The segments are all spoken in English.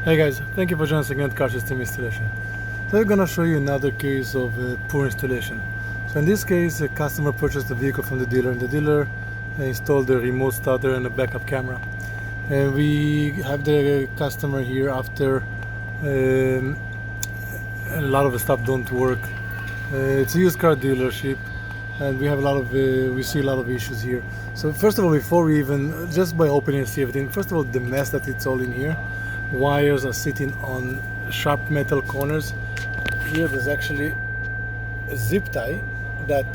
Hey guys, thank you for joining us again at Car System Installation. So I'm gonna show you another case of poor installation. So in this case, a customer purchased the vehicle from the dealer, and the dealer installed the remote starter and a backup camera. And we have the customer here after a lot of the stuff don't work. It's a used car dealership, and we have we see a lot of issues here. So first of all, before we even, just by opening and see everything, first of all, the mess that it's all in here. Wires are sitting on sharp metal corners. Here there's actually a zip tie that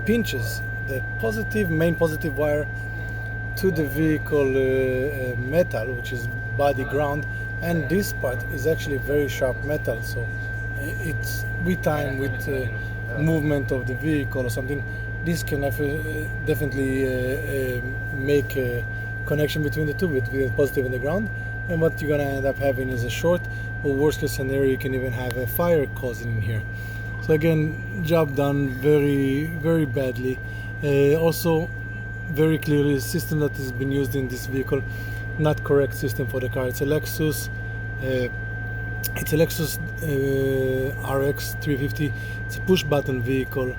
pinches the main positive wire to the vehicle metal, which is body ground, and this part is actually very sharp metal. So it's with time, with movement of the vehicle or something, this can definitely make a connection between the two, between the positive and the ground. And what you're gonna end up having is a short, or worst case scenario, you can even have a fire causing in here. So again, job done very, very badly. Also, very clearly, the system that has been used in this vehicle, not correct system for the car. It's a Lexus RX 350. It's a push button vehicle.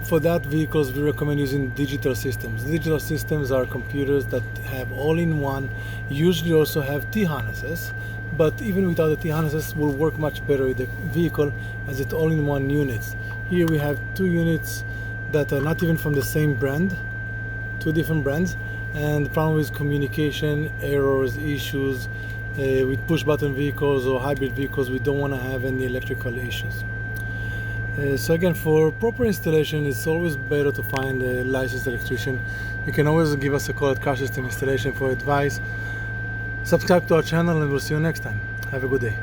For that vehicles, we recommend using digital systems. Digital systems are computers that have all-in-one, usually also have T-harnesses, but even without the T-harnesses will work much better with the vehicle as it's all-in-one units. Here we have two units that are not even from the same brand, two different brands, and the problem is communication, errors, issues. With push-button vehicles or hybrid vehicles, we don't want to have any electrical issues. So again, for proper installation, it's always better to find a licensed electrician. You can always give us a call at Car System Installation for advice. Subscribe to our channel, and we'll see you next time. Have a good day.